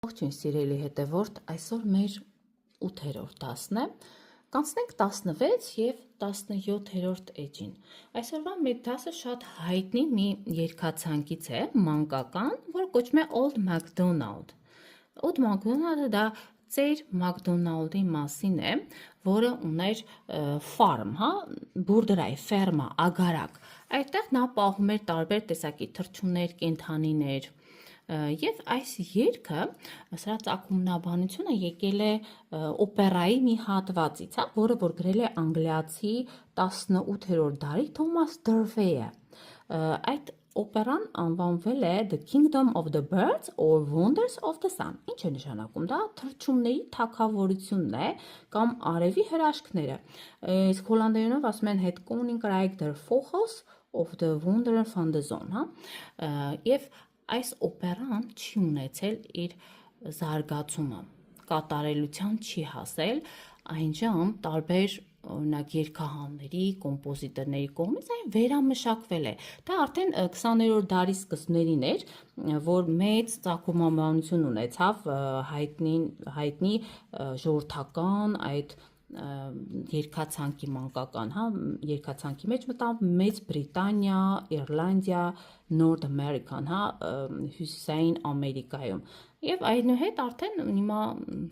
Ողջույն սիրելի հետևորդ, այսօր մեր 8-րդ դասն է, կանցնենք 16 և 17-րդ էջին։ Այսօրվա մեր դասը շատ հայտնի մի երգացանկից է, մանկական, որ կոչվում է Old MacDonald։ Old MacDonald-ը դա ծեր Մակդոնալդի մասին է, որը ուներ ֆարմ, բուրդրայ, ֆերմա, ագարակ։ Այդտեղ նա պահում էր տարբեր տեսակի թռչուններ, կենդանիներ, և այս երգը, սրա ծագումնաբանությունը եկել է օպերայի մի հատվածից, որը որ գրել է անգլիացի 18-րդ դարի Թոմաս Դրվեյը։ Այդ օպերան անվանվել է The Kingdom of the Birds or Wonders of the Sun։ Ինչ է նշանակում դա? Թռչունների թագավորությունն է կամ արևի հրաշքները։ Իսկ հոլանդերենով ասում են Het Koninkrijk der Vogels of the Wonderen van de Zon, Եվ այս օպերան չի ունեցել իր զարգացումը, կատարելության չի հասել, այնժամ տարբեր օրինակ երգահանների, կոմպոզիտորների կողմից այն վերամշակվել է։ Դա արդեն 20-րդ դարի սկզբներին էր, որ մեծ ծագումնաբանություն ունեցավ հայտնի ժողովրդական այդ երգացանկի մանկական, երգացանկի մեջ մտավ Մեծ Բրիտանիա, Իռլանդիա, Նորթ Ամերիկան, Հյուսիսային Ամերիկայում։ Եվ այնուհետ արդեն հիմա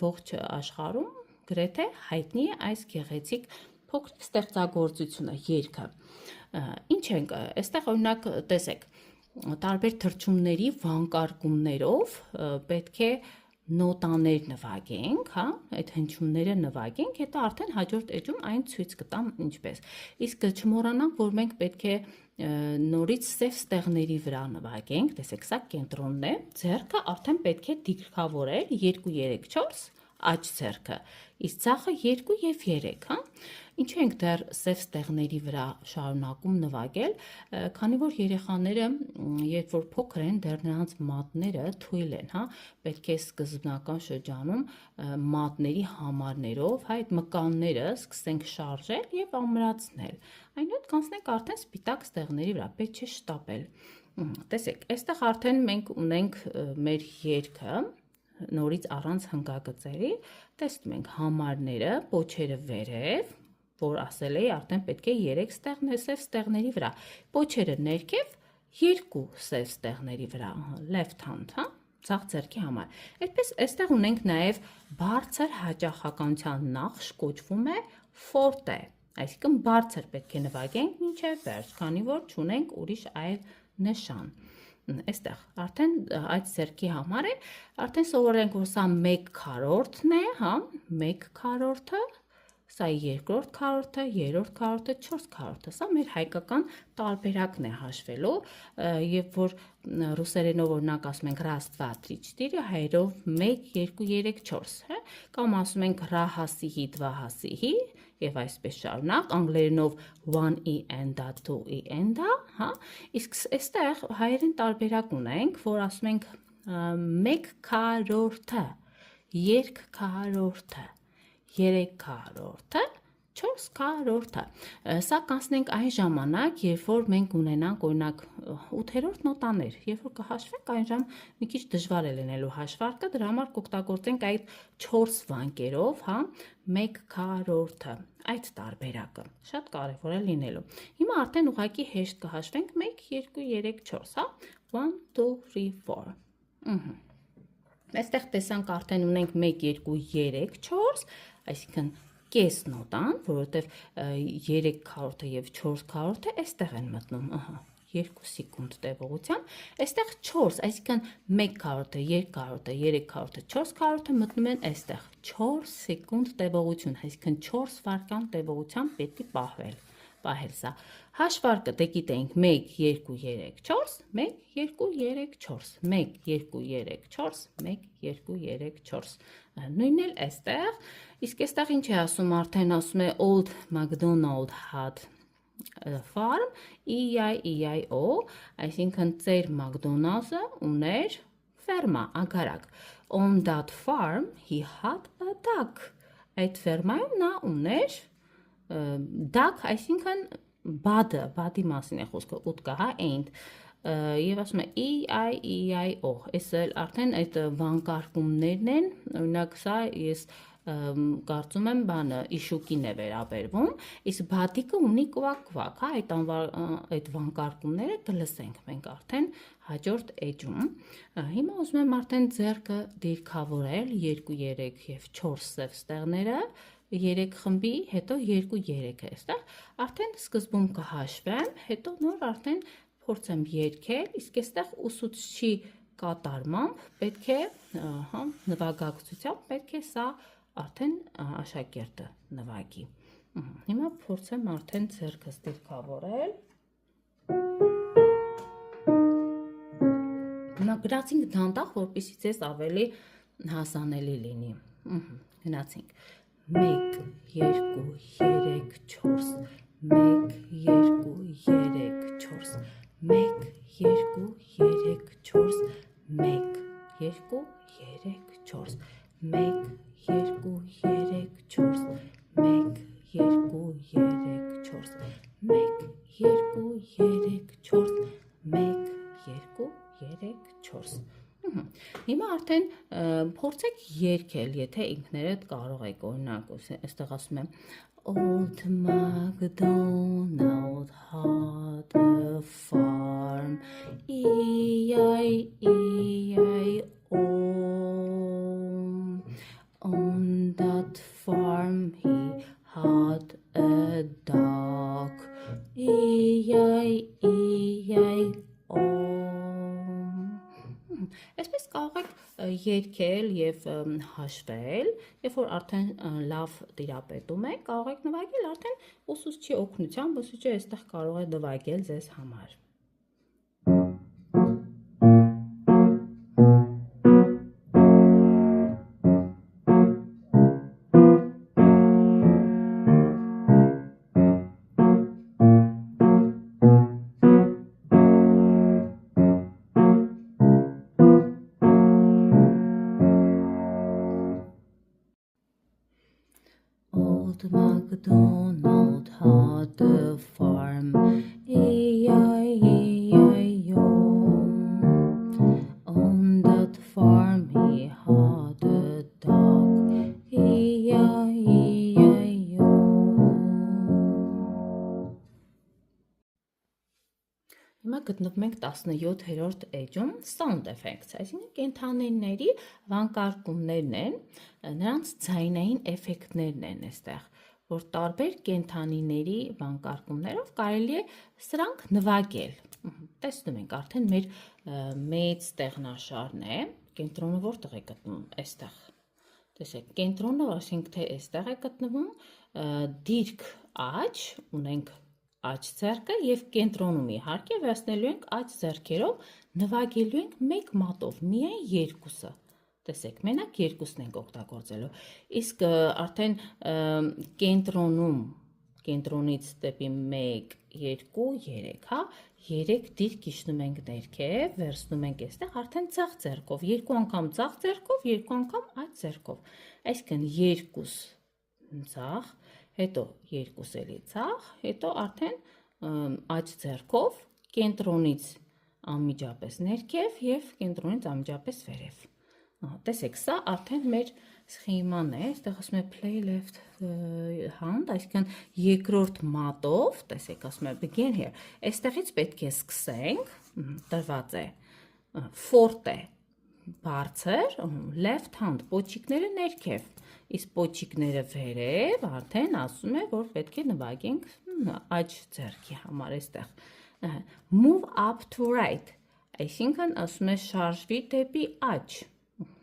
ողջ աշխարհում գրեթե հայտնի է այս գեղեցիկ փոքրիկ ստեղծագործությունը, երգը։ Ինչ ենք, այստեղ օրինակ տեսեք, տարբեր թռչունների վանկարկումներով պետք է նոտաներ նվագենք, այդ հնչյունները նվագենք, հետո արդեն հաջորդ էջում այն ցույց կտամ ինչպես։ Իսկ չմոռանանք, որ մենք պետք է նորից սև ստեղների վրա նվագենք, տեսեք, սա կենտրոնն է, ձեռքը արդեն պետք է դիրքավորել 2, 3, 4, աջ ձեռքը, իսկ ձախը 2 և 3, Ինչու ենք դեռ սև ստեղների վրա շարունակում նվագել, քանի որ երեխաները, երբ որ փոքր են, դեռ նրանց մատները թույլ են, պետք է սկզբնական շրջանում մատների համարներով, այդ մկանները սկսենք շարժել և ամրացնել, այնուհետ կանցնենք արդեն սպիտակ ստեղների վրա, պետք չէ շտապել։ Տեսեք, այստեղ արդեն մենք ունենք մեր երգը, նորից առանց հնգագծերի, տեսնում ենք համարները, պոչերը վերև, որ ասել էի, արդեն պետք է 3 սև ստեղների վրա, պոչերը ներքև 2 սև ստեղների վրա, left hand, ձախ ձեռքի համար։ Այդպես այստեղ ունենք նաև բարձր հաճախականության նախշ, կոչվում է forte, այսինքն բարձր պետք է նվագենք մինչև վերջ, քանի որ չունենք ուրիշ այլ նշան։ Այստեղ արդեն այդ ձեռքի համար է, արդեն սովորել ենք, որ սա 1/4-ն է, 1/4-ը, սա 2-րդ քառորդը, 3-րդ քառորդը, 4/4-ը, սա մեր հայկական տարբերակն է հաշվելու, եւ որ ռուսերենով օրինակ ասում ենք раз, два, три, четыре, հայերով 1, 2, 3, 4, կամ ասում ենք րա հասիհի, dva հասիհի, եւ այսպես շարունակ, անգլերենով 1 and 2 and, իսկ այստեղ հայերեն տարբերակ ունենք, որ ասում ենք 1/4-ը, 2/4-ը, 3/4-ը, 4/4-ը։ Սա կանցնենք այն ժամանակ, երբ որ մենք ունենանք օրինակ 8-րդ նոտաներ, երբ որ կհաշվենք, այն ժամ մի քիչ դժվար է լինելու հաշվարկը, դրա համար կօգտագործենք այդ 4 վանկերով, 1/4-ը, այդ տարբերակը, շատ կարևոր է լինելու։ Հիմա արդեն ուղղակի հեշտ կհաշվենք 1, 2, 3, 4, 1, 2, 3, 4։ Այստեղ տեսանք արդեն ունենք 1, 2, 3, 4, այսինքն կես նոտան, որովհետև 3/4-ը և 4/4-ը այստեղ են մտնում, 2 սեկունդ տևողությամբ, այստեղ 4, այսինքն 1/4-ը, 2/4-ը, 3/4-ը, 4/4-ը մտնում են այստեղ, 4 սեկունդ տևողություն, այսինքն 4 վայրկյան տևողությամբ պետք է պահել սա։ Հաշվարկը դե գիտենք 1, 2, 3, 4, 1, 2, 3, 4, 1, 2, 3, 4, 1, 2, 3, 4, նույնն էլ այստեղ, իսկ այստեղ ինչ է ասում, արդեն ասում է Old MacDonald had a farm, E-I-E-I-O, այսինքն ծեր Մակդոնալդը ուներ ֆերմա, ագարակ, on that farm he had a duck, այդ ֆերմայում նա ուներ duck, այսինքն բադը, բադի մասին է խոսքը, ուտկա, end, եւ ասում է e-i-o, այս էլ արդեն այդ վանկարկումներն են, օրինակ սա ես կարծում եմ բանը իշուկին է վերաբերվում, իսկ բադիկը ունի կվակ, հա, այդ վանկարկումները կլսենք մենք արդեն հաջորդ էջում։ Հիմա ուզում եմ արդեն ձեռքը դիրքավորել 2, 3 եւ 4 սև ստեղները, 3 խմբի, հետո 2, 3 է այստեղ, արդեն սկզբում կհաշվեմ, հետո նոր արդեն փորձեմ երգել, իսկ այստեղ ուսուցչի կատարմամբ պետք է, հա, նվագակցությամբ պետք է սա արդեն աշակերտը նվագի։ Հիմա փորձեմ արդեն ձեռքս դիրքավորել։ Հիմա գրացինք դանդաղ, որպեսզի ձեզ ավելի հասանելի լինի։ Գնացինք 1, 2, 3, 4, 1, 2, 3, 4, 1, 2, 3, 4, 1, 2, 3, 4, 1, 2, 3, 4, 1, 2, 3, 4, 1, 2, 3, 4, 1, 2, 3, 4 Հիմա արդեն փորձեք երգել, եթե ինքներդ կարող եք, օրինակ, այստեղ ասում եմ Old MacDonald had a farm, E-I-E-I-O. On that farm he had a dog, E-I-E-I-O. Այսպես կարող եք երգել եւ հաշվել, երբ որ արդեն լավ տիրապետում եք, կարող եք նվագել արդեն ուսուցչի օգնությամբ, ուսուցիչը այստեղ կարող է նվագել ձեզ համար։ Old MacDonald had a farm, E-I-E-I-O. On that farm he had a dog, E-I-E-I-O. Հիմա գտնվում ենք 17-րդ էջում sound effects, այսինքն կենդանիների վանկարկումներն են, նրանց ձայնային էֆեկտներն են այստեղ, որ տարբեր կենդանիների վանկարկումներով կարելի է սրանք նվագել։ Տեսնում ենք արդեն մեր մեծ ստեղնաշարն է, կենտրոնը որտեղ է գտնվում, այստեղ։ Տեսեք, կենտրոնը, ասենք թե այստեղ է գտնվում, դիրք աջ, ունենք աջ ձեռքը եւ կենտրոնում իհարկե վերցնելու ենք աջ ձեռքերով, նվագելու ենք մեկ մատով, միայն երկուսը։ Տեսեք, մենակ երկուսն ենք օգտագործելու։ Իսկ արդեն կենտրոնում, կենտրոնից դեպի 1, 2, 3, հա, 3 դիրք իջնում ենք ներքև, վերցնում ենք այստեղ արդեն ցախ ձեռքով, երկու անգամ ցախ ձեռքով, երկու անգամ աջ ձեռքով։ Այսինքն երկուս ցախ, հետո երկուս էլի ցախ, հետո արդեն աջ ձեռքով կենտրոնից անմիջապես ներքև եւ կենտրոնից անմիջապես վերև։ Տեսեք, սա արդեն մեր սխեման է, այստեղ ասում է play left hand, այսինքն երկրորդ մատով, տեսեք, ասում է begin here, այստեղից պետք է սկսենք, տրված է forte բարձր, left hand, պոչիկները ներքև, իսկ պոչիկները վերև, արդեն ասում է, որ պետք է նվագենք աջ ձեռքի համար այստեղ։ Move up to right, այսինքն ասում է շարժվի դեպի աջ,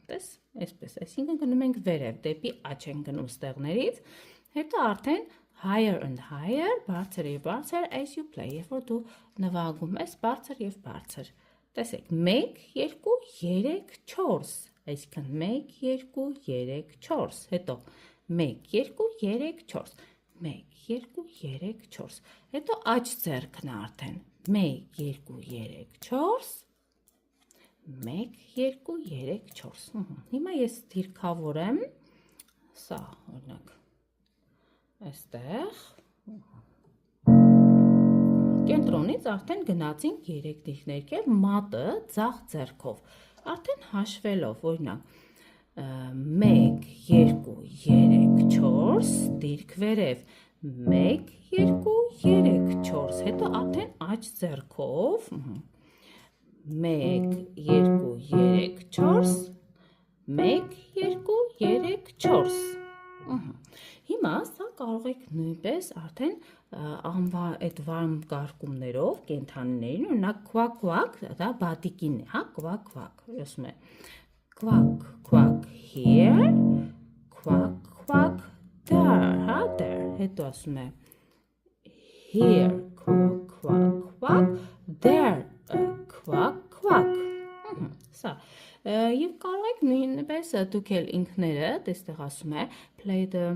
տես, այսպես, այսինքն գնում ենք վերև, դեպի աջ ենք գնում ստեղներից, հետո արդեն higher and higher, բարձր և բարձր, as you play, երբ որ դու նվագում ես բարձր և բարձր։ Տեսեք, 1, 2, 3, 4, այսինքն 1, 2, 3, 4, հետո 1, 2, 3, 4, 1, 2, 3, 4, հետո աջ ձեռքն արդեն, 1, 2, 3, 4, 1, 2, 3, 4, հիմա ես դիրքավորեմ, սա, օրինակ, այստեղ, կենտրոնից արդեն գնացինք 3 դիրք ներկել, մատը ձախ ձեռքով, արդեն հաշվելով, օրինակ, 1, 2, 3, 4, դիրք վերև, 1, 2, 3, 4, հետո արդեն աջ ձեռքով, 1, 2, 3, 4, 1, 2, 3, 4, Հիմա սա կարող եք նույնպես արդեն այդ վարմ կարգումներով կենթանիներին, օրինակ քվակ, դա բատիկին է, հա, քվակ, ասում է քվակ here, քվակ there, հա, there, հետո ասում է here, քվակ, there, քվակ, սա, և կարող եք նույնպես դուք էլ ինքներդ, այստեղ ասում է play the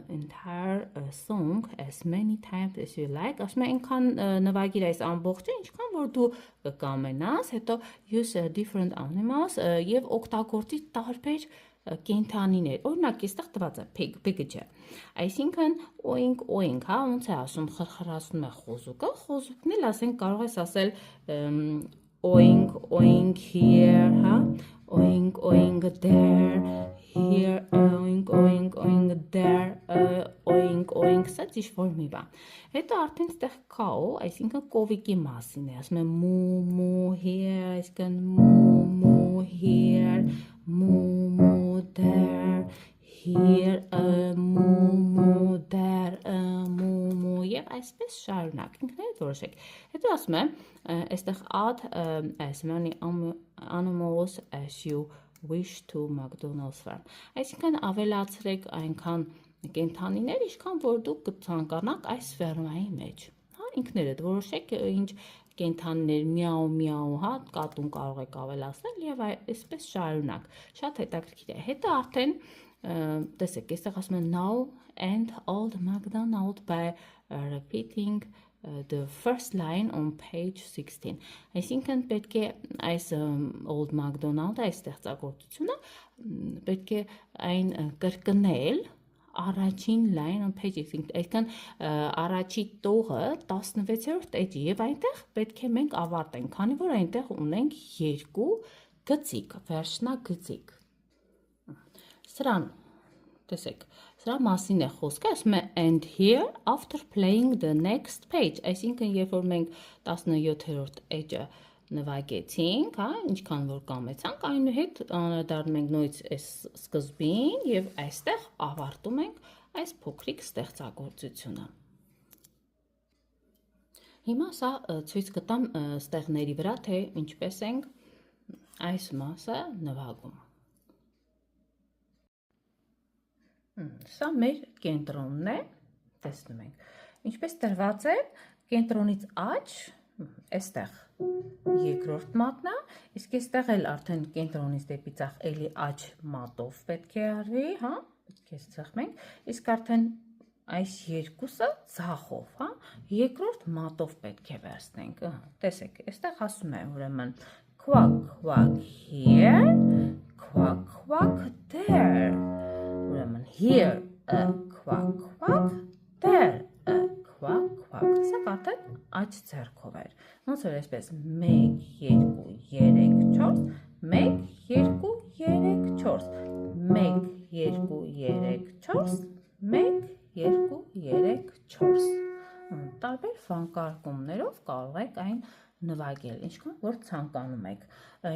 entire song as many times as you like, ասում է ինքան նվագիր այս ամբողջը, ինչքան որ դու կկամենաս, հետո use different animals և օգտագործի տարբեր կենթանիներ, օրինակ այստեղ տված է pig-ը չէ, այսինքն օինք, հա, ոնց է ասում, խրխրացնում է խոզուկը, խոզուկն էլ ասենք կարող ես ասել oink here, հա, oink there, here, oink there, oink, սա ինչ-որ մի բան, հետո արդեն ստեղ cow, այսինքն կովիկի մասին է, ասում է moo here, այսինքն moo here, moo there, here, moo there, moo, և այսպես շարունակ, ինքներդ որոշեք, հետո ասում է, այստեղ add as many animals as you wish to McDonald's farm, այսինքն ավելացրեք այնքան կենթանիներ, ինչքան որ դուք կցանկանաք այս ֆերմայի մեջ, հա, ինքներդ որոշեք ինչ կենթանիներ միաու, հա, կատուն կարող եք ավելացնել և այսպես շարունակ, շատ հետաքրքիր է, հետո արդեն տեսեք, այստեղ ասում է now and old McDonald by repeating the first line on page 16, այսինքն պետք է այս old McDonald-ը, այս ստեղծագործությունը, պետք է այն կրկնել առաջին line on page 16, այսինքն առաջի տողը 16-րդ էջի և այնտեղ պետք է մենք ավարտենք, քանի որ այնտեղ ունենք 2 գծիկ, վերջնագծիկ, սրան, տեսեք, սրա մասին է խոսքը, ասում է and here after playing the next page, այսինքն երբ որ մենք 17-րդ էջը նվագեցինք, հա, ինչքան որ կամեցանք, այնուհետ անդրադառնում ենք նույնից այս սկզբին և այստեղ ավարտում ենք այս փոքրիկ ստեղծագործությունը։ Հիմա սա ցույց կտամ ստեղների վրա, թե ինչպես ենք այս մասը նվագում։ Սա մեր կենտրոնն է, տեսնում ենք, ինչպես տրված է, կենտրոնից աջ, այստեղ երկրորդ մատն է, իսկ այստեղ էլ արդեն կենտրոնից դեպի ձախ էլի աջ մատով պետք է արվի, հա, պետք է սեղմենք, իսկ արդեն այս երկուսը ձախով, հա, երկրորդ մատով պետք է վերցնենք, տեսեք, այստեղ ասում է ուրեմն քվակ here, քվակ there, ուրեմն here քվակ, there քվակ, սա արդեն աջ ձեռքով էր, ոնց որ այսպես 1, 2, 3, 4, 1, 2, 3, 4, 1, 2, 3, 4, 1, 2, 3, 4, տարբեր վանկարկումներով կարող եք այն նվագել, ինչքան որ ցանկանում եք,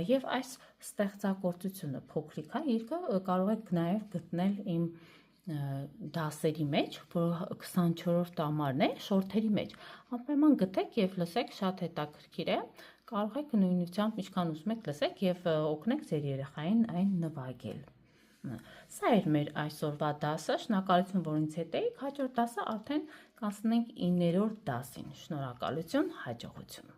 և այս ստեղծագործությունը փոքրիկ է, երկը կարող եք նաև գտնել իմ դասերի մեջ, որ 24-րդ ամառն է, շորթերի մեջ, անպայման գտեք և լսեք, շատ հետաքրքիր է, կարող եք նույնությամբ ինչքան ուզում եք լսեք և օգնեք ձեր երեխային այն նվագել։ Սա էր մեր այսօրվա դասը, շնորհակալություն, որ ինձ հետ էիք, հաջորդ դասը արդեն կանցնենք 9-րդ դասին, շնորհակալություն, հաջողություն։